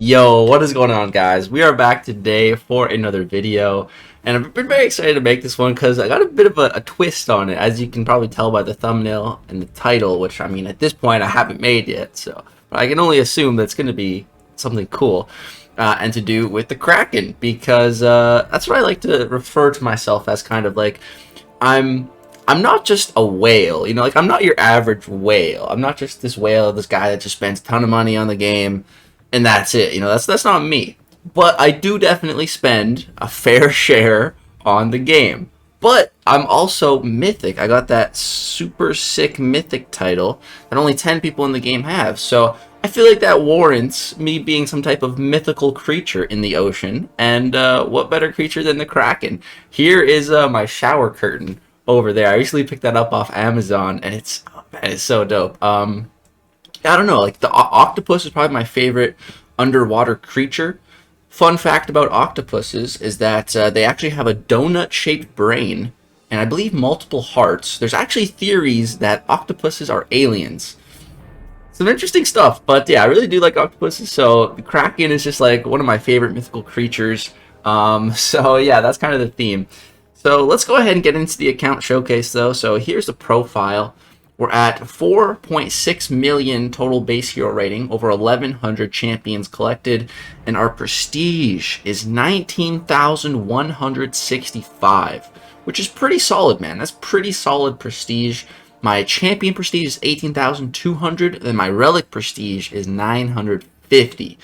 Yo, what is going on, guys? We are back today for another video, and I've been very excited to make this one because I got a bit of a twist on it, as you can probably tell by the thumbnail and the title, which, I mean, at this point I haven't made yet, so but I can only assume that's going to be something cool, and to do with the Kraken, because that's what I like to refer to myself as, kind of like I'm I'm not just a whale, like I'm not your average whale. I'm not just this whale, this guy that just spends a ton of money on the game and that's it. That's not me. But I do definitely spend a fair share on the game. But I'm also mythic. I got that super sick mythic title that only 10 people in the game have. So I feel like that warrants me being some type of mythical creature in the ocean. And what better creature than the Kraken? Here is my shower curtain over there. I recently picked that up off Amazon, and it's so dope. I don't know, like the octopus is probably my favorite underwater creature. Fun fact about octopuses is that they actually have a donut-shaped brain, and I believe multiple hearts. There's actually theories that octopuses are aliens. Some interesting stuff, but yeah, I really do like octopuses, so the Kraken is just like one of my favorite mythical creatures. So yeah, that's kind of the theme. So let's go ahead and get into the account showcase though. So here's the profile. We're at 4.6 million total base hero rating, over 1,100 champions collected, and our prestige is 19,165, which is pretty solid, man. That's pretty solid prestige. My champion prestige is 18,200, and my relic prestige is 950.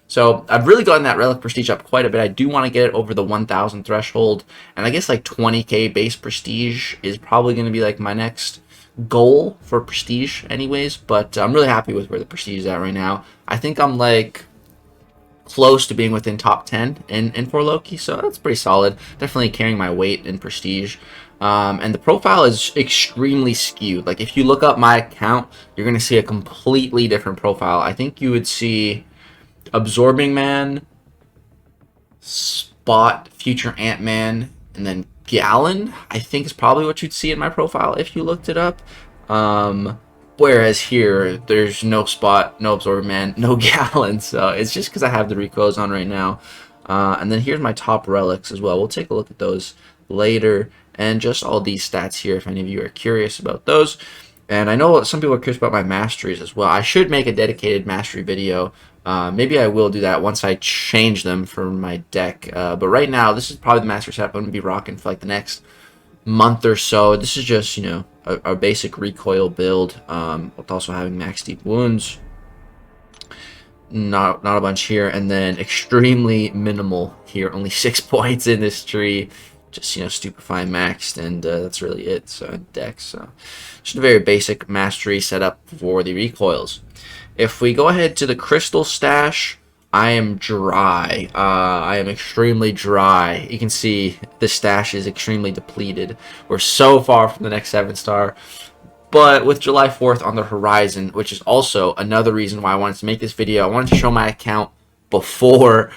So I've really gotten that relic prestige up quite a bit. I do want to get it over the 1,000 threshold, and I guess like 20k base prestige is probably going to be like my next goal for prestige anyways, but I'm really happy with where the prestige is at right now. I think I'm like close to being within top 10 in for Loki, so that's pretty solid. Definitely carrying my weight in prestige. And the profile is extremely skewed. Like if you look up my account, you're going to see a completely different profile. I think you would see Absorbing Man, Spot, Future Ant-Man, and then Gallon, I think, is probably what you'd see in my profile if you looked it up. Whereas here, there's no Spot, no Absorbing Man, no Gallon, so it's just because I have the recoils on right now. And then here's my top relics as well. We'll take a look at those later, and just all these stats here if any of you are curious about those. And I know some people are curious about my masteries as well. I should make a dedicated mastery video. Maybe I will do that once I change them for my deck. But right now, this is probably the mastery setup I'm going to be rocking for like the next month or so. This is just, a basic recoil build, with also having max deep wounds. Not a bunch here. And then extremely minimal here. Only 6 points in this tree. Just, stupefying maxed, and that's really it. So deck, so just a very basic mastery setup for the recoils. If we go ahead to the crystal stash, I am dry. I am extremely dry. You can see the stash is extremely depleted. We're so far from the next 7-star. But with July 4th on the horizon, which is also another reason why I wanted to make this video, I wanted to show my account before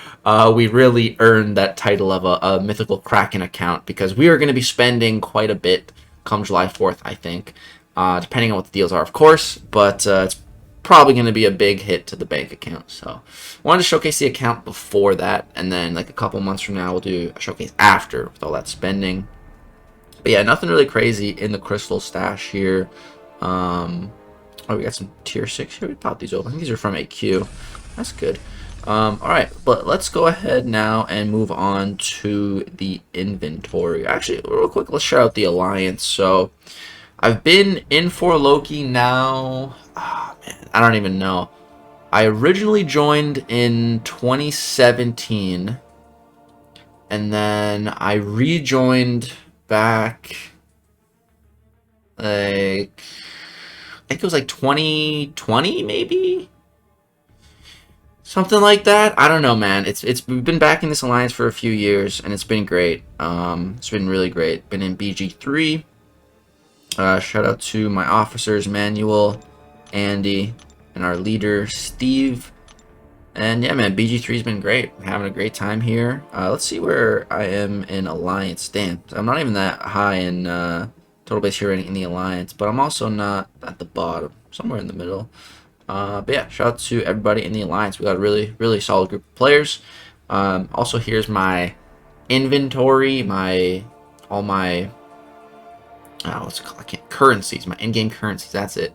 we really earned that title of a mythical Kraken account, because we are going to be spending quite a bit come July 4th, I think, depending on what the deals are, of course, but it's probably going to be a big hit to the bank account. So I wanted to showcase the account before that, and then like a couple months from now we'll do a showcase after with all that spending. But yeah, nothing really crazy in the crystal stash here. Oh, we got some tier 6 here. We pop these open. I think these are from AQ. That's good. Alright, but let's go ahead now and move on to the inventory. Actually, real quick, let's shout out the alliance. So I've been in for Loki now. Oh, man, I don't even know. I originally joined in 2017, and then I rejoined back, like, I think it was like 2020, maybe? Something like that. I don't know, man. We've been back in this alliance for a few years, and it's been great. It's been really great. Been in BG3. Shout out to my officers, Manuel, Andy, and our leader, Steve. And yeah, man, BG3's been great. Having a great time here. Let's see where I am in alliance. Damn, I'm not even that high in total base here in the alliance, but I'm also not at the bottom. Somewhere in the middle. But yeah, shout out to everybody in the alliance. We got a really solid group of players. Also, here's my inventory, all my what's it called? I can't, currencies, my in-game currencies. That's it.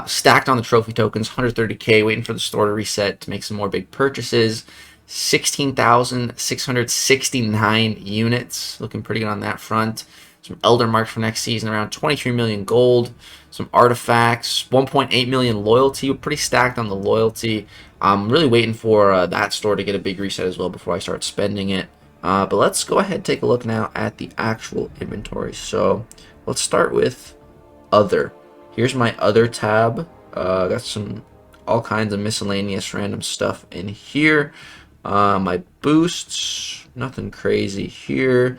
Stacked on the trophy tokens, 130k, waiting for the store to reset to make some more big purchases. 16,669 units, looking pretty good on that front. Some Elder Marks for next season, around 23 million gold. Some artifacts, 1.8 million loyalty. We're pretty stacked on the loyalty. I'm really waiting for that store to get a big reset as well before I start spending it. But let's go ahead and take a look now at the actual inventory. So let's start with other. Here's my other tab. Got some all kinds of miscellaneous random stuff in here. My boosts, nothing crazy here.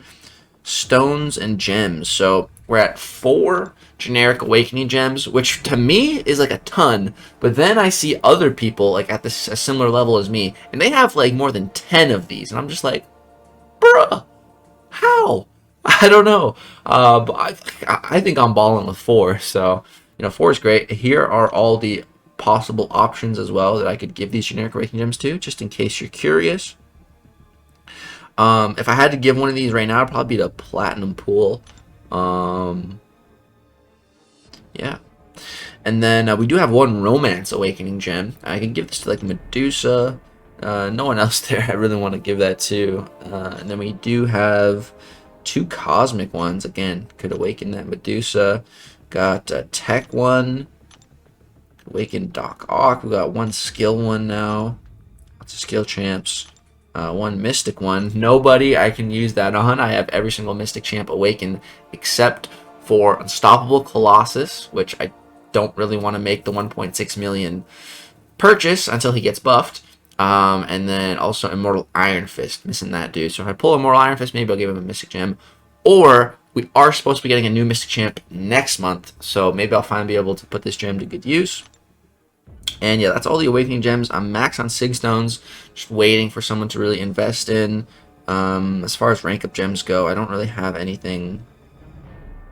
Stones and gems. So we're at 4 generic awakening gems, which to me is like a ton. But then I see other people like at this a similar level as me, and they have like more than 10 of these, and I'm just like, bruh, how? I don't know. But I think I'm balling with 4. So, 4 is great. Here are all the possible options as well that I could give these generic awakening gems to, just in case you're curious. If I had to give one of these right now, it'd probably be the platinum pool. Yeah. And then we do have 1 romance awakening gem. I can give this to like Medusa. No one else there I really want to give that to. And then we do have 2 cosmic ones. Again, could awaken that Medusa. Got a tech one. Awaken Doc Ock. We got 1 skill one now. Lots of skill champs. 1 mystic one. Nobody I can use that on. I have every single mystic champ awakened except for Unstoppable Colossus, which I don't really want to make the 1.6 million purchase until he gets buffed. And then also Immortal Iron Fist, missing that dude. So if I pull Immortal Iron Fist, maybe I'll give him a mystic gem. Or we are supposed to be getting a new mystic champ next month, so maybe I'll finally be able to put this gem to good use. And yeah, that's all the awakening gems. I'm max on Sig Stones, just waiting for someone to really invest in. As far as rank up gems go, I don't really have anything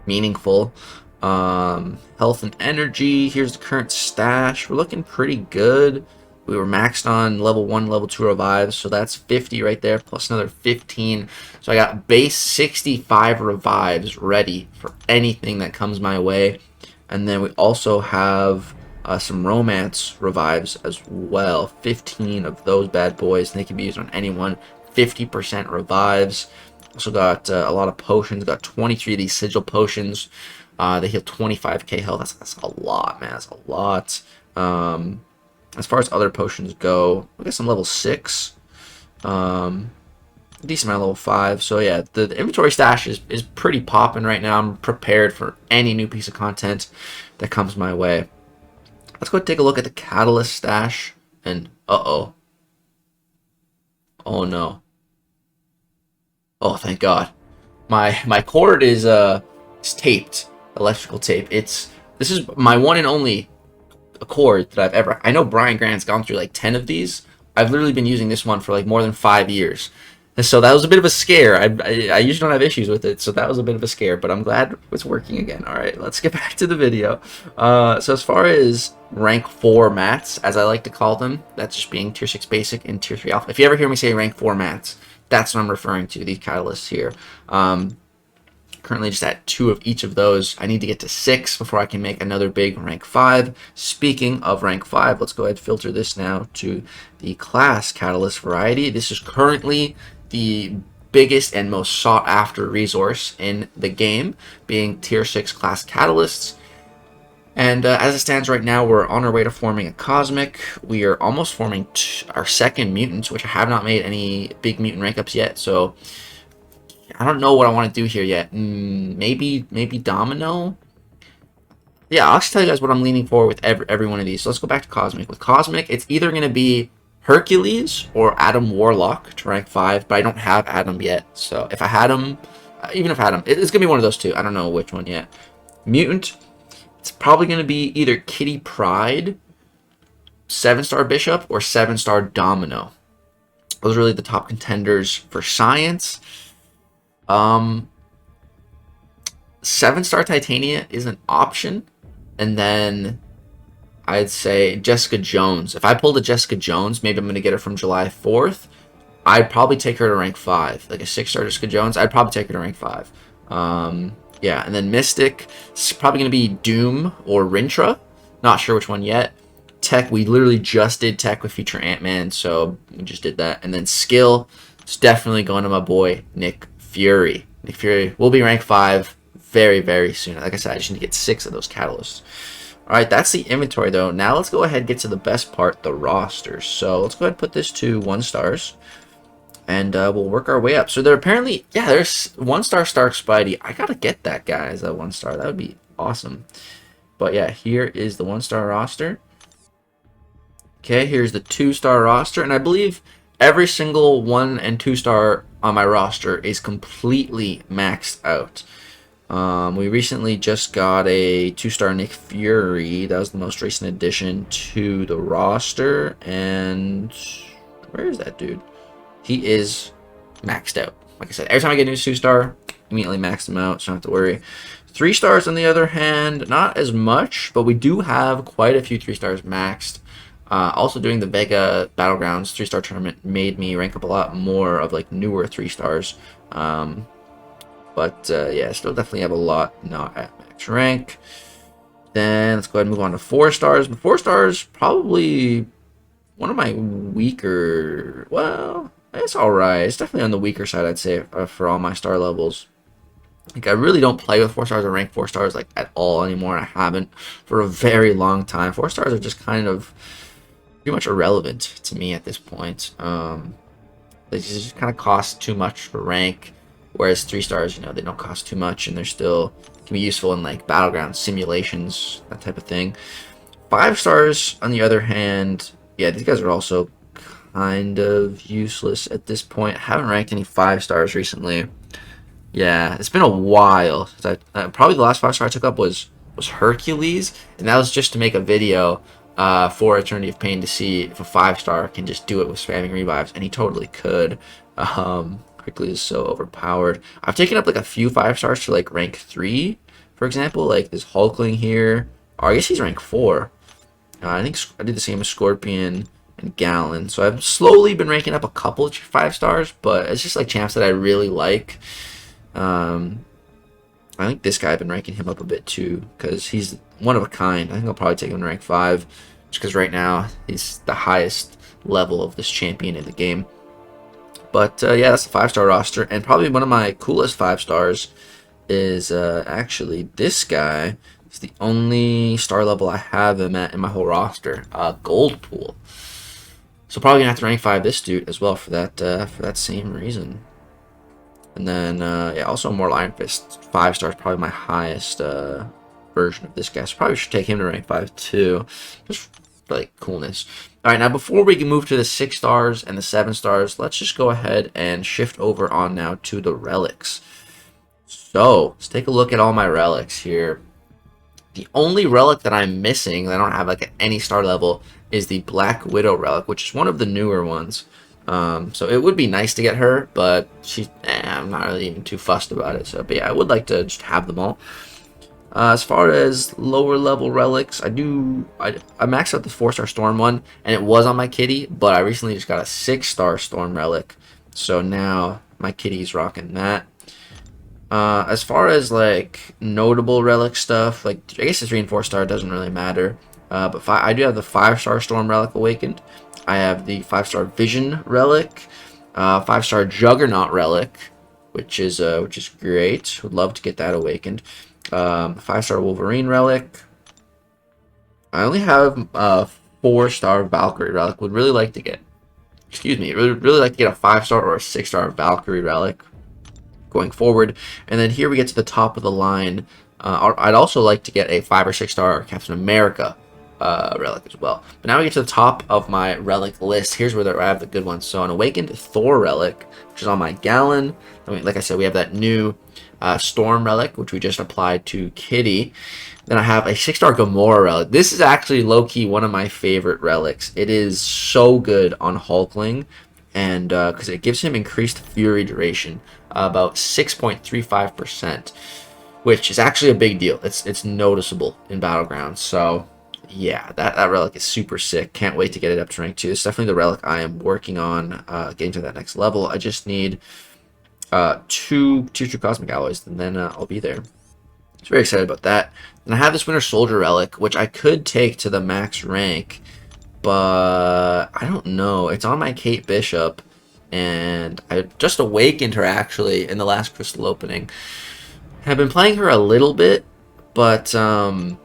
meaningful. Health and energy, here's the current stash. We're looking pretty good. We were maxed on level 1, level 2 revives, so that's 50 right there, plus another 15. So I got base 65 revives ready for anything that comes my way. And then we also have some romance revives as well. 15 of those bad boys, and they can be used on anyone. 50% revives. Also got a lot of potions. Got 23 of these sigil potions. They heal 25k health. That's a lot, man. That's a lot. As far as other potions go, we got some level 6. Decent amount of level 5. So yeah, the inventory stash is pretty popping right now. I'm prepared for any new piece of content that comes my way. Let's go take a look at the catalyst stash. And oh no. Oh, thank God. My cord is taped, electrical tape. This is my one and only cord that I've ever. I know Brian Grant's gone through like 10 of these. I've literally been using this one for like more than 5 years. And so that was a bit of a scare. I usually don't have issues with it, so that was a bit of a scare, but I'm glad it's working again. All right, let's get back to the video. So as far as rank 4 mats, as I like to call them, that's just being tier 6 basic and tier 3 alpha. If you ever hear me say rank 4 mats, that's what I'm referring to, these catalysts here. Currently just at 2 of each of those. I need to get to 6 before I can make another big rank 5. Speaking of rank 5, let's go ahead and filter this now to the class catalyst variety. This is currently the biggest and most sought after resource in the game, being tier 6 class catalysts. And as it stands right now, we're on our way to forming a cosmic. We are almost forming our second mutant, which I have not made any big mutant rank ups yet, so I don't know what I want to do here yet. Maybe Domino? Yeah, I'll just tell you guys what I'm leaning for with every one of these. So let's go back to Cosmic. With Cosmic, it's either going to be Hercules or Adam Warlock to rank 5, but I don't have Adam yet. So if I had him, even if I had him, it's going to be one of those two. I don't know which one yet. Mutant, it's probably going to be either Kitty Pryde, 7-star Bishop, or 7-star Domino. Those are really the top contenders for Science. 7-star Titania is an option, and then I'd say Jessica Jones. If I pulled a Jessica Jones, maybe I'm going to get her from July 4th. I'd probably take her to rank 5. Like a 6-star Jessica Jones, I'd probably take her to rank 5. Yeah, and then Mystic, it's probably going to be Doom or Rintra. Not sure which one yet. Tech, we literally just did Tech with Feature Ant-Man, so we just did that. And then Skill, it's definitely going to my boy, Nick Fury. Nick Fury will be rank 5 very, very soon. Like I said, I just need to get 6 of those catalysts. Alright, that's the inventory though. Now let's go ahead and get to the best part, the roster. So let's go ahead and put this to 1 stars. And we'll work our way up. So there apparently, yeah, there's 1-star Stark Spidey. I gotta get that guy as a 1-star. That would be awesome. But yeah, here is the 1-star roster. Okay, here's the 2-star roster. And I believe every single 1 and 2-star on my roster is completely maxed out. We recently just got a 2-star Nick Fury. That was the most recent addition to the roster. And where is that dude? He is maxed out. Like I said, every time I get a new 2-star, immediately max them out, so I don't have to worry. 3 stars on the other hand, not as much, but we do have quite a few 3 stars maxed. Also doing the Vega Battlegrounds 3-star tournament made me rank up a lot more of like newer 3 stars. Yeah, still definitely have a lot not at max rank. Then let's go ahead and move on to 4 stars. But 4 stars, probably one of my weaker, well, it's alright. It's definitely on the weaker side, I'd say, for all my star levels. Like, I really don't play with 4 stars or rank 4 stars, like, at all anymore. I haven't for a very long time. 4 stars are just kind of pretty much irrelevant to me at this point. They just kind of cost too much for rank, whereas 3 stars, you know, they don't cost too much, and they're still can be useful in, like, battleground simulations, that type of thing. 5 stars, on the other hand, yeah, these guys are also kind of useless at this point. I haven't ranked any 5 stars recently. Yeah, it's been a while. Probably the last 5-star I took up was Hercules, and that was just to make a video for Eternity of Pain to see if a 5-star can just do it with spamming revives, and he totally could. Hercules is so overpowered. I've taken up like a few 5 stars to like rank 3, for example, like this Hulkling here. Or I guess he's rank 4. I think I did the same with Scorpion and Gallon. So I've slowly been ranking up a couple of 5 stars, but it's just like champs that I really like. I think this guy, I've been ranking him up a bit too, because he's one of a kind. I think I'll probably take him to rank 5, just because right now he's the highest level of this champion in the game. But yeah, that's the 5-star roster, and probably one of my coolest 5 stars is actually this guy. It's the only star level I have him at in my whole roster. Gold pool. So probably gonna have to rank 5 this dude as well for that same reason. And then yeah, also Mortal Iron Fist 5 stars, probably my highest version of this guy. So probably should take him to rank 5 too, just for like coolness. All right, now before we can move to the 6 stars and the 7 stars, let's just go ahead and shift over on now to the relics. So let's take a look at all my relics here. The only relic that I'm missing, that I don't have like at any star level, is the Black Widow relic, which is one of the newer ones. So it would be nice to get her, but I'm not really even too fussed about it. So, but yeah, I would like to just have them all. As far as lower level relics, I maxed out the 4-star Storm one, and it was on my kitty, but I recently just got a 6-star Storm relic, so now my kitty's rocking that. As far as like notable relic stuff, like I guess the 3 and 4-star doesn't really matter. But I do have the 5-star Storm relic awakened. I have the 5-star Vision relic, 5-star Juggernaut relic, which is great. Would love to get that awakened. 5-star Wolverine relic. I only have 4-star Valkyrie relic. Would really like to get, really like to get a 5-star or a 6-star Valkyrie relic going forward. And then here we get to the top of the line. I'd also like to get a 5 or 6-star Captain America relic as well. But now we get to the top of my relic list. Here's where I have the good ones. So an awakened Thor relic, which is on my Gallon. I mean, like I said, we have that new Storm relic, which we just applied to Kitty. Then I have a 6-star Gamora relic. This is actually low-key one of my favorite relics. It is so good on Hulkling, and because it gives him increased Fury duration, about 6.35%, which is actually a big deal. It's noticeable in Battlegrounds. So yeah, that relic is super sick. Can't wait to get it up to rank 2. It's definitely the relic I am working on getting to that next level. I just need 2 tier 2 cosmic alloys, and then I'll be there. So very excited about that. And I have this Winter Soldier relic, which I could take to the max rank, but I don't know. It's on my Kate Bishop, and I just awakened her actually in the last crystal opening. I've been playing her a little bit, but I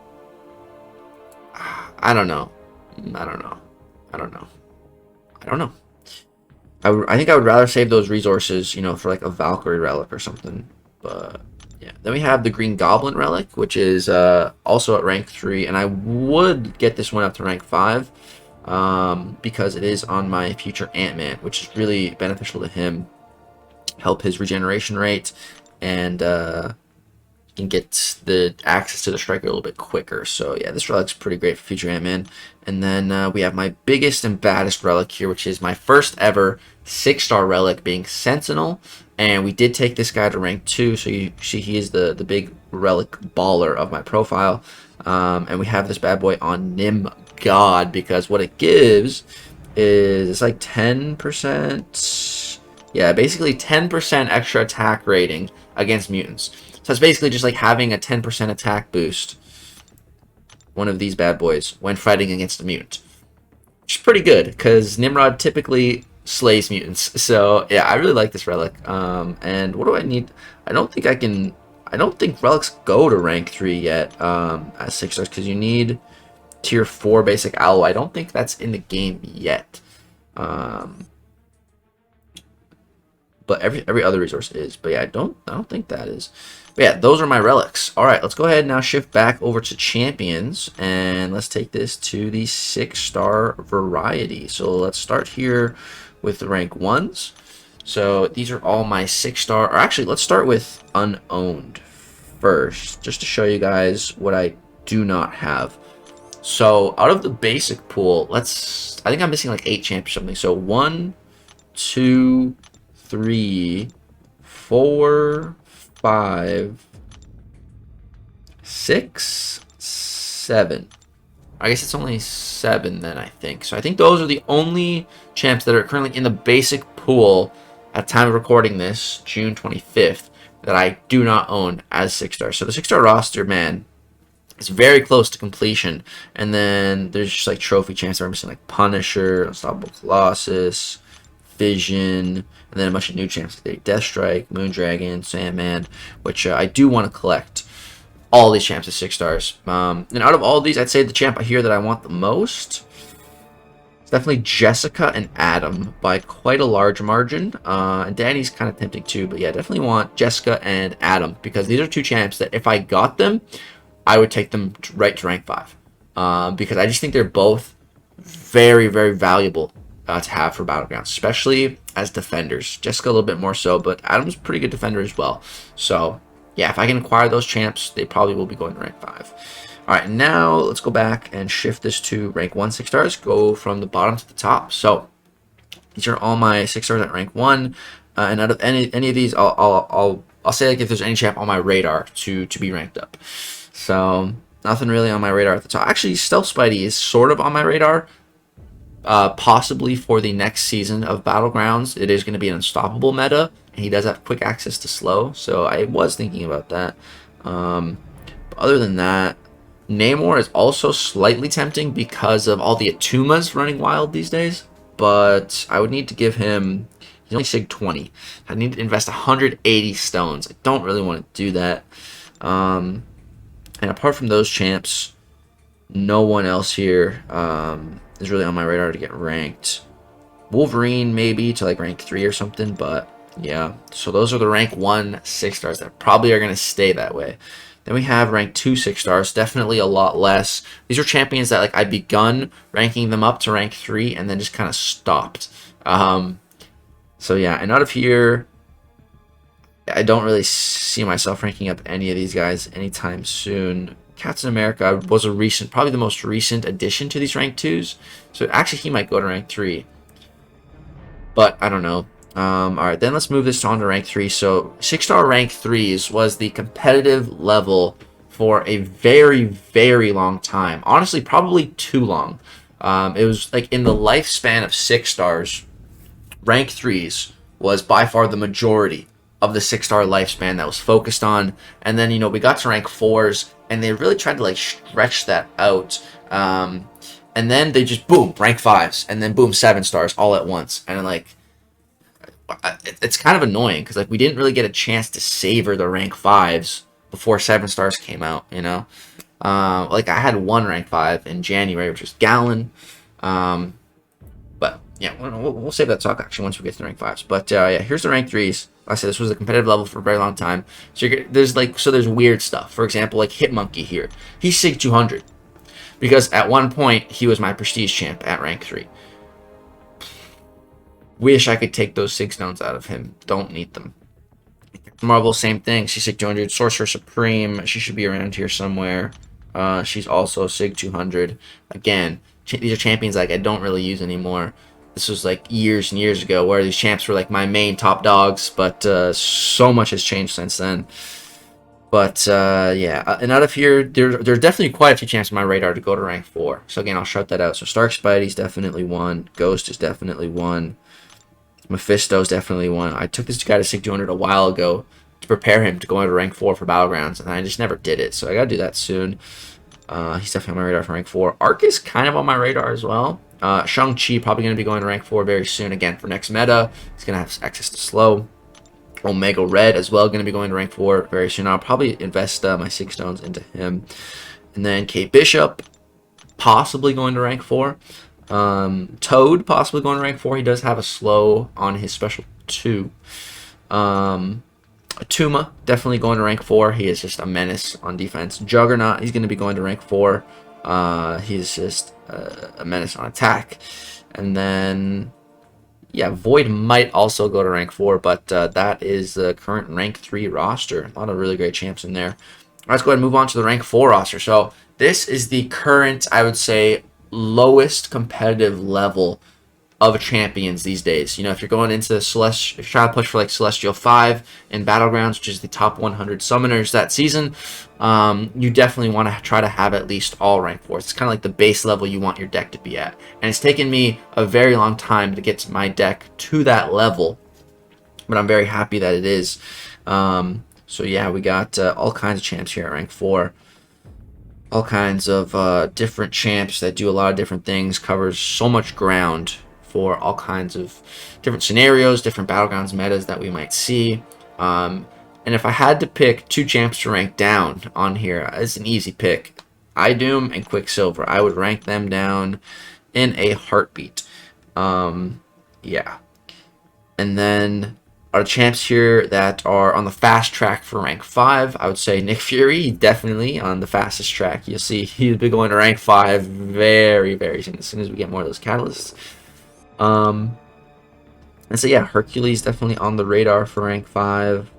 don't know. I don't know. I don't know. I don't know. I think I would rather save those resources, you know, for like a Valkyrie relic or something. But yeah. Then we have the Green Goblin relic, which is also at rank 3, and I would get this one up to rank 5 because it is on my future Ant-Man, which is really beneficial to him. Help his regeneration rate, and can get the access to the striker a little bit quicker. So yeah, this relic's pretty great for future Ant-Man. And then we have my biggest and baddest relic here, which is my first ever 6-star relic, being Sentinel. And we did take this guy to rank 2, so you see he is the big relic baller of my profile. And we have this bad boy on Nim God, because what it gives is it's like 10%. Yeah, basically 10% extra attack rating against mutants. So it's basically just like having a 10% attack boost, one of these bad boys, when fighting against a mutant. Which is pretty good, because Nimrod typically slays mutants. So yeah, I really like this relic. And what do I need? I don't think relics go to rank 3 yet at 6 stars, because you need tier 4 basic alloy. I don't think that's in the game yet. But every other resource is. But yeah, I don't think that is. But yeah, those are my relics. All right, let's go ahead and now shift back over to champions, and let's take this to the 6-star variety. So let's start here with the rank 1s. So these are all my 6-star, or actually let's start with Unowned first, just to show you guys what I do not have. So out of the basic pool, I think I'm missing like 8 champs or something. So 1, 2, 3, 4, 5, 6, 7. I guess it's only 7 then, I think. So I think those are the only champs that are currently in the basic pool at the time of recording this, June 25th, that I do not own as 6 stars. So the 6-star roster, man, is very close to completion. And then there's just like trophy champs that are missing, like Punisher, Unstoppable Colossus, Vision, and then a bunch of new champs like Deathstrike, Moondragon, Sandman, which I do want to collect all these champs at 6 stars. And out of all of these, I'd say the champ here that I want the most is definitely Jessica and Adam by quite a large margin. And Danny's kind of tempting too, but yeah, definitely want Jessica and Adam, because these are 2 champs that if I got them, I would take them right to rank 5. Because I just think they're both very, very valuable to have for Battlegrounds, especially as defenders. Jessica a little bit more so, but Adam's a pretty good defender as well. So yeah, if I can acquire those champs, they probably will be going to rank 5. All right, now let's go back and shift this to rank 1 6 stars. Go from the bottom to the top. So these are all my 6 stars at rank 1, and out of any of these, I'll say like if there's any champ on my radar to be ranked up. So nothing really on my radar at the top. Actually, Stealth Spidey is sort of on my radar. Possibly for the next season of Battlegrounds. It is going to be an unstoppable meta, and he does have quick access to slow, so I was thinking about that. But other than that, Namor is also slightly tempting because of all the Atumas running wild these days, but I would need to give him, he's only Sig 20. I need to invest 180 stones. I don't really want to do that. And apart from those champs, no one else here is really on my radar to get ranked. Wolverine maybe to like rank 3 or something, but yeah. So those are the rank 1 6 stars that probably are going to stay that way. Then we have rank 2 6 stars, definitely a lot less. These are champions that like I'd begun ranking them up to rank 3 and then just kind of stopped. So yeah, and out of here, I don't really see myself ranking up any of these guys anytime soon. Captain America was a recent, probably the most recent addition to these rank 2s. So actually he might go to rank 3. But I don't know. Alright, then let's move this on to rank 3. So 6-star rank 3s was the competitive level for a very, very long time. Honestly, probably too long. It was like in the lifespan of 6 stars, rank 3s was by far the majority of the 6-star lifespan that was focused on. And then, you know, we got to rank 4s, and they really tried to like stretch that out. And then they just boom, rank 5s, and then boom, 7 stars all at once. And like, it's kind of annoying because like we didn't really get a chance to savor the rank 5s before 7 stars came out, you know. Like I had one rank 5 in January, which was Gallon. But yeah, we'll save that talk actually once we get to the rank 5s. But yeah, here's the rank 3s. Like I said, this was a competitive level for a very long time. So there's weird stuff. For example, like Hitmonkey here. He's Sig 200 because at one point he was my prestige champ at rank 3. Wish I could take those Sig stones out of him. Don't need them. Marvel, same thing. She's Sig 200. Sorcerer Supreme. She should be around here somewhere. She's also Sig 200. Again, these are champions like I don't really use anymore. This was like years and years ago where these champs were like my main top dogs, but so much has changed since then. But yeah, and out of here, there's definitely quite a few champs on my radar to go to rank 4. So again, I'll shout that out. So Stark Spidey's definitely one. Ghost is definitely one. Mephisto's definitely one. I took this guy to Sig 200 a while ago to prepare him to go into rank 4 for Battlegrounds, and I just never did it. So I gotta do that soon. He's definitely on my radar for rank 4. Arc is kind of on my radar as well. Shang-Chi probably going to be going to rank 4 very soon. Again, for next meta, he's going to have access to slow. Omega Red as well, going to be going to rank 4 very soon. I'll probably invest my 6 stones into him. And then Kate Bishop, possibly going to rank 4. Toad, possibly going to rank 4. He does have a slow on his special 2. Tuma, definitely going to rank 4. He is just a menace on defense. Juggernaut, he's going to be going to rank 4. He's just a menace on attack. And then, yeah, Void might also go to rank 4, but that is the current rank 3 roster. A lot of really great champs in there. Let's go ahead and move on to the rank 4 roster. So this is the current, I would say, lowest competitive level of champions these days. You know, if you're going into if you're trying to push for like Celestial 5 in Battlegrounds, which is the top 100 summoners that season, you definitely want to try to have at least all rank 4s. It's kind of like the base level you want your deck to be at. And it's taken me a very long time to get my deck to that level, but I'm very happy that it is. So yeah, we got all kinds of champs here at rank 4. All kinds of different champs that do a lot of different things, covers so much ground for all kinds of different scenarios, different Battlegrounds metas that we might see. And if I had to pick 2 champs to rank down on here, it's an easy pick. Idoom and Quicksilver. I would rank them down in a heartbeat. Yeah. And then our champs here that are on the fast track for rank 5, I would say Nick Fury, definitely on the fastest track. You'll see he'll be going to rank 5 very, very soon, as we get more of those catalysts. And so yeah, Hercules definitely on the radar for rank 5.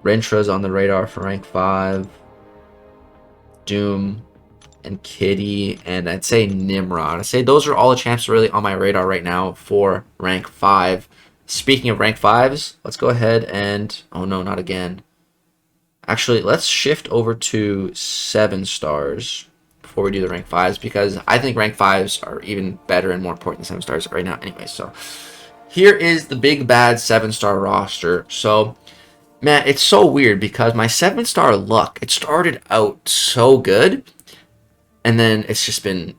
Rentra's on the radar for rank 5. Doom and Kitty, and I'd say Nimrod. I'd say those are all the champs really on my radar right now for rank 5. Speaking of rank 5s, let's go ahead and... oh no, not again. Actually, let's shift over to 7 stars before we do the rank 5s, because I think rank 5s are even better and more important than 7 stars right now anyway. So here is the big bad 7-star roster. So man, it's so weird because my 7-star luck, it started out so good, and then it's just been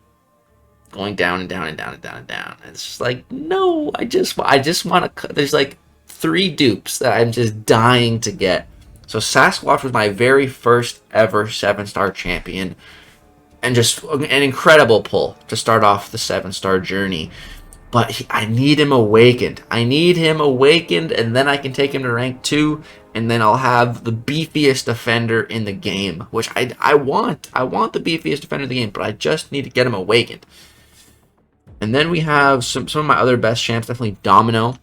going down and down and down and down and down. And it's just like, no, I just want to... there's like 3 dupes that I'm just dying to get. So Sasquatch was my very first ever 7-star champion, and just an incredible pull to start off the 7-star journey. But I need him awakened. I need him awakened, and then I can take him to rank 2, and then I'll have the beefiest defender in the game, which I want. I want the beefiest defender in the game, but I just need to get him awakened. And then we have some of my other best champs, definitely Domino.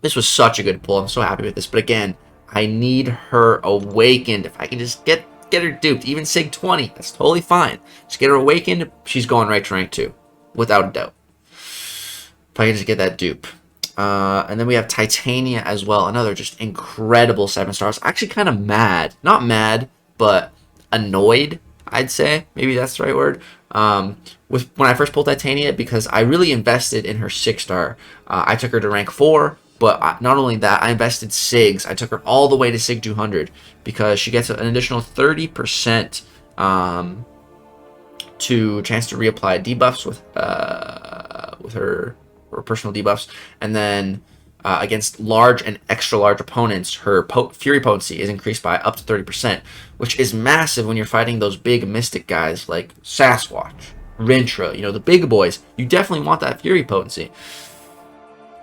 This was such a good pull. I'm so happy with this. But again, I need her awakened. If I can just get her duped, even Sig 20, that's totally fine. Just get her awakened, she's going right to rank 2, without a doubt. If I can just get that dupe. And then we have Titania as well, another just incredible 7 stars. Actually kind of mad. Not mad, but annoyed, I'd say. Maybe that's the right word. With when I first pulled Titania, because I really invested in her 6-star. I took her to rank 4, but not only that, I invested SIGs. I took her all the way to SIG 200 because she gets an additional 30% to chance to reapply debuffs with her personal debuffs, and then against large and extra large opponents, her Fury potency is increased by up to 30%, which is massive when you're fighting those big Mystic guys like Sasquatch, Rintra, the big boys. You definitely want that Fury potency.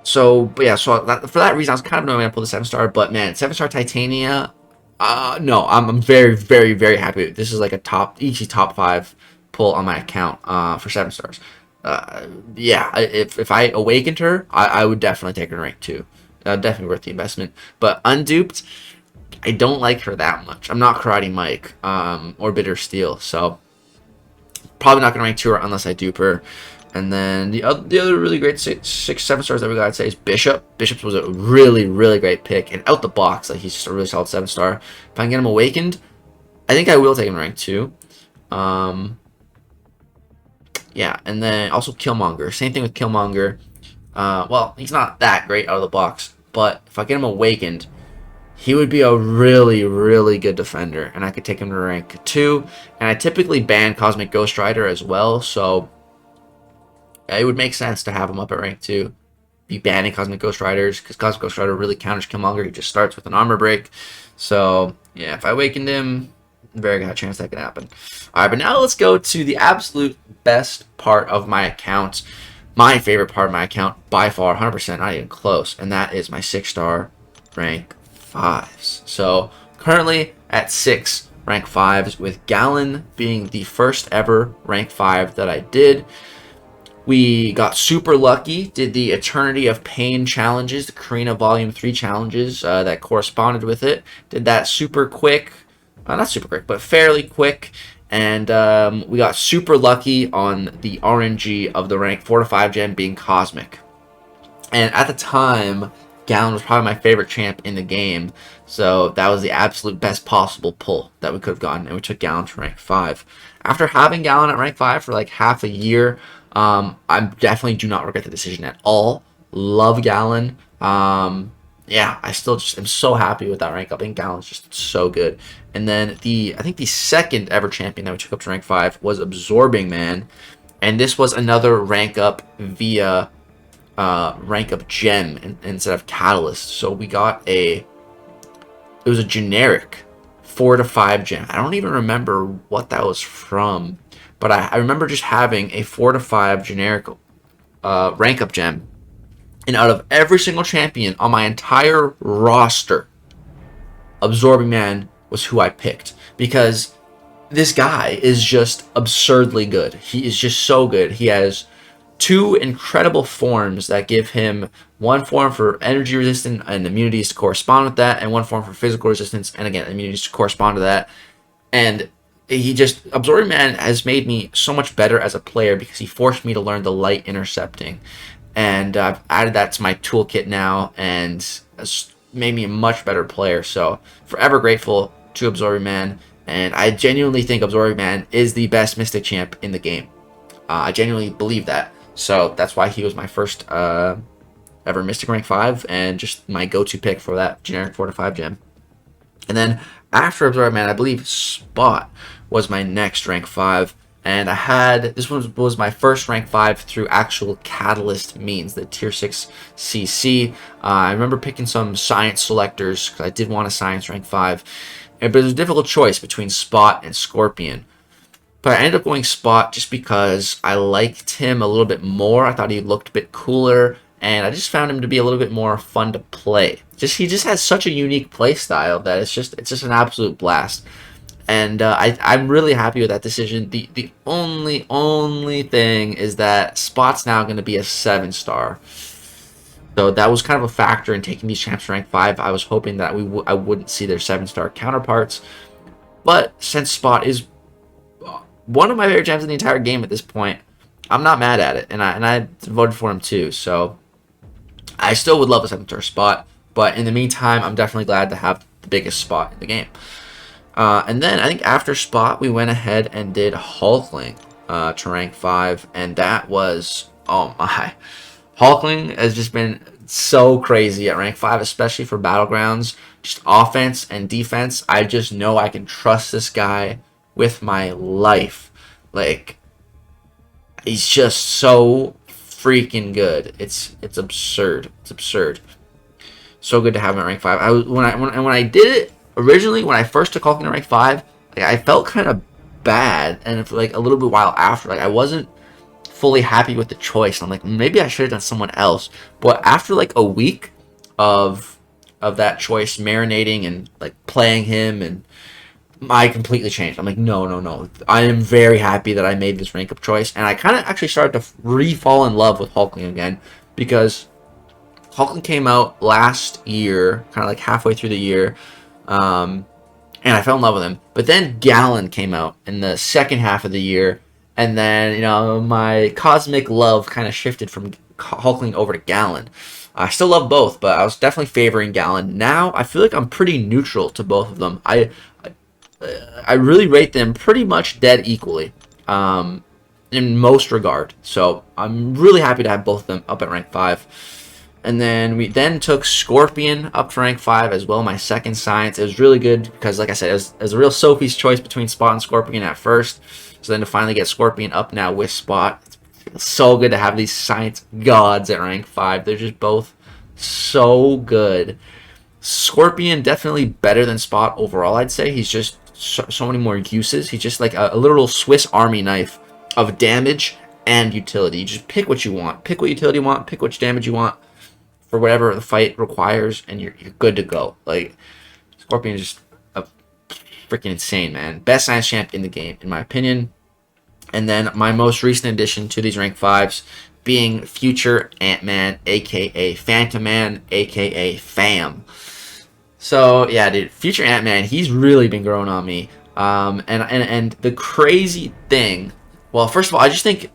So, but yeah, so for that reason, I was kind of annoyed when I pulled the 7-star, but man, 7-star Titania, no, I'm very, very, very happy. This is like a easy top 5 pull on my account for 7 stars. Yeah, if I awakened her, I would definitely take her to rank 2. Definitely worth the investment. But unduped, I don't like her that much. I'm not Karate Mike or Bitter Steel, so probably not going to rank 2 her unless I dupe her. And then the other really great 7 stars that we got to say is Bishop. Bishop was a really, really great pick. And out the box, like he's just a really solid 7-star. If I can get him awakened, I think I will take him to rank 2. Yeah, and then also Killmonger. Same thing with Killmonger. Well, he's not that great out of the box, but if I get him awakened, he would be a really, really good defender, and I could take him to rank 2. And I typically ban Cosmic Ghost Rider as well, so it would make sense to have him up at rank 2. Be banning Cosmic Ghost Riders, because Cosmic Ghost Rider really counters Killmonger. He just starts with an armor break. So, yeah, if I awakened him, very good chance that could happen. Alright, but now let's go to the absolute best part of my account. My favorite part of my account, by far, 100%, not even close. And that is my 6-star rank 5s. So, currently at 6 rank 5s, with Gallon being the first ever rank 5 that I did. We got super lucky, did the Eternity of Pain challenges, the Karina Volume 3 challenges that corresponded with it. Did that super quick, not super quick, but fairly quick. And we got super lucky on the RNG of the rank 4 to 5 gem being Cosmic. And at the time, Gallon was probably my favorite champ in the game. So that was the absolute best possible pull that we could have gotten. And we took Gallon to rank 5. After having Gallon at rank 5 for like half a year, I definitely do not regret the decision at all. Love Gallon. Yeah, I still just am so happy with that rank up. I think Gallon's just so good. And then I think the second ever champion that we took up to rank 5 was Absorbing Man. And this was another rank up via rank up gem instead of catalyst. So we got it was a generic 4 to 5 gem. I don't even remember what that was from. But I remember just having a 4 to 5 generic rank up gem. And out of every single champion on my entire roster, Absorbing Man was who I picked. Because this guy is just absurdly good. He is just so good. He has 2 incredible forms that give him 1 form for energy resistance and immunities to correspond with that, and 1 form for physical resistance and again immunities to correspond to that. And Absorbing Man has made me so much better as a player because he forced me to learn the light intercepting. And I've added that to my toolkit now, and it's made me a much better player. So, forever grateful to Absorbing Man. And I genuinely think Absorbing Man is the best Mystic champ in the game. I genuinely believe that. So, that's why he was my first ever Mystic rank 5, and just my go-to pick for that generic 4 to 5 gem. And then, after Absorbing Man, I believe Spot was my next rank 5. And this one was my first rank 5 through actual catalyst means, the tier 6 CC. I remember picking some science selectors because I did want a science rank 5. But it was a difficult choice between Spot and Scorpion. But I ended up going Spot just because I liked him a little bit more. I thought he looked a bit cooler. And I just found him to be a little bit more fun to play. He just has such a unique play style that it's just an absolute blast. And I'm really happy with that decision. The only thing is that Spot's now going to be a 7-star. So that was kind of a factor in taking these champs to rank 5. I was hoping that I wouldn't see their 7-star counterparts. But since Spot is one of my favorite gems in the entire game at this point, I'm not mad at it. And I voted for him too. So I still would love a 7-star Spot. But in the meantime, I'm definitely glad to have the biggest Spot in the game. And then I think after Spot, we went ahead and did Hulkling to rank 5, and that was, oh my. Hulkling has just been so crazy at rank 5, especially for Battlegrounds. Just offense and defense. I just know I can trust this guy with my life. Like, he's just so freaking good. It's absurd. It's absurd. So good to have him at rank 5. When I did it originally, when I first took Hulkling to rank 5, like, I felt kind of bad, and for like a little bit while after, like I wasn't fully happy with the choice. I'm like, maybe I should have done someone else. But after like a week of that choice marinating and like playing him, and I completely changed. I'm like, no. I am very happy that I made this rank up choice, and I kind of actually started to re-fall in love with Hulkling again, because Hulkling came out last year, kind of like halfway through the year, and I fell in love with him. But then Gallon came out in the second half of the year, and then, you know, my cosmic love kind of shifted from Hulkling over to Gallon. I still love both, but I was definitely favoring Gallon. Now I feel like I'm pretty neutral to both of them. I really rate them pretty much dead equally, in most regard. So I'm really happy to have both of them up at rank 5. And then we then took Scorpion up to rank 5 as well, my second science. It was really good because, like I said, it was a real Sophie's choice between Spot and Scorpion at first. So then to finally get Scorpion up now with Spot, it's so good to have these science gods at rank 5. They're just both so good. Scorpion definitely better than Spot overall, I'd say. He's just so many more uses. He's just like a literal Swiss Army knife of damage and utility. You just pick what you want. Pick what utility you want. Pick which damage you want for whatever the fight requires, and you're good to go. Like, Scorpion is just a freaking insane, man. Best science champ in the game, in my opinion. And then my most recent addition to these rank 5s being Future Ant-Man, aka Phantom Man, aka Fam. So yeah, dude, Future Ant-Man, he's really been growing on me. And the crazy thing, well, first of all, I just think,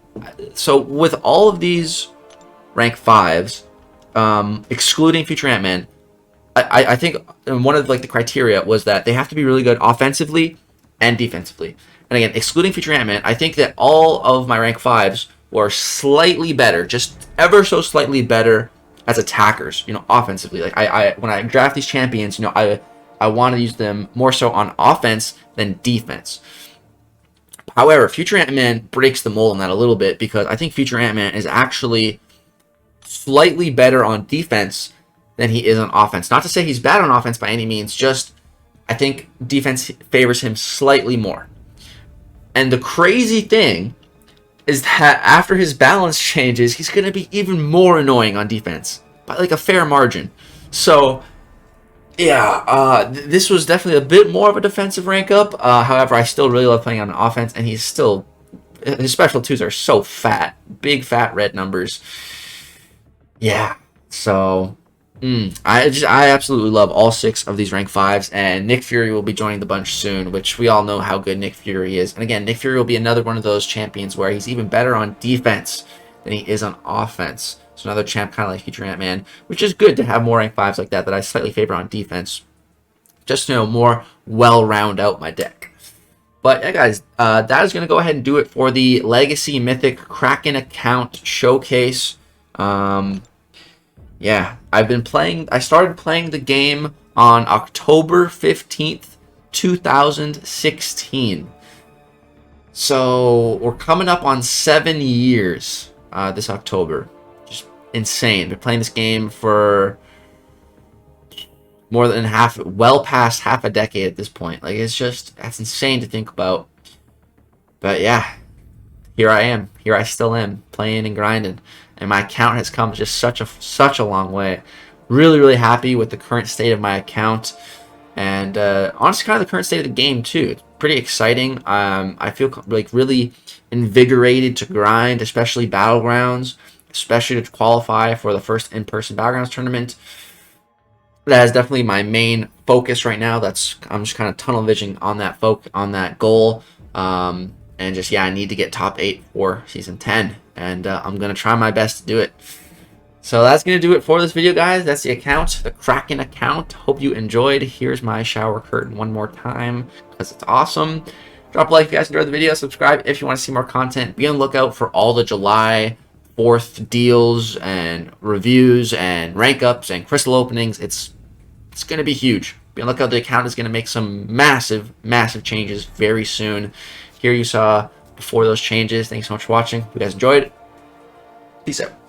so with all of these rank 5s, excluding Future Ant-Man, I think one of like the criteria was that they have to be really good offensively and defensively. And again, excluding Future Ant-Man, I think that all of my rank 5s were slightly better, just ever so slightly better as attackers, you know, offensively. Like I when I draft these champions, you know, I want to use them more so on offense than defense. However, Future Ant-Man breaks the mold on that a little bit, because I think Future Ant-Man is actually slightly better on defense than he is on offense. Not to say he's bad on offense by any means, just I think defense favors him slightly more. And the crazy thing is that after his balance changes, he's going to be even more annoying on defense by like a fair margin. So yeah, this was definitely a bit more of a defensive rank up. However, I still really love playing on offense, and he's still, his special 2s are so fat, big fat red numbers. Yeah, so I absolutely love all 6 of these rank 5s, and Nick Fury will be joining the bunch soon, which we all know how good Nick Fury is. And again, Nick Fury will be another one of those champions where he's even better on defense than he is on offense. So another champ kind of like Future Ant-Man, which is good to have more rank 5s like that I slightly favor on defense. Just to, you know, more well-round out my deck. But yeah, guys, that is going to go ahead and do it for the Legacy Mythic Kraken account showcase. Yeah, I started playing the game on October 15th, 2016. So we're coming up on 7 years this October. Just insane. Been playing this game for more than well past half a decade at this point. Like, that's insane to think about. But yeah, here I am. Here I still am, playing and grinding. And my account has come just such a long way. Really, really happy with the current state of my account, and honestly, kind of the current state of the game too. It's pretty exciting. I feel like really invigorated to grind, especially Battlegrounds, especially to qualify for the first in-person Battlegrounds tournament. That is definitely my main focus right now. I'm just kind of tunnel visioning on that goal. And just, yeah, I need to get top 8 for Season 10. And I'm going to try my best to do it. So that's going to do it for this video, guys. That's the account, the Kraken account. Hope you enjoyed. Here's my shower curtain one more time because it's awesome. Drop a like if you guys enjoyed the video. Subscribe if you want to see more content. Be on the lookout for all the July 4th deals and reviews and rank ups and crystal openings. It's going to be huge. Be on the lookout. The account is going to make some massive changes very soon. Here you saw before those changes. Thanks so much for watching. If you guys enjoyed, peace out.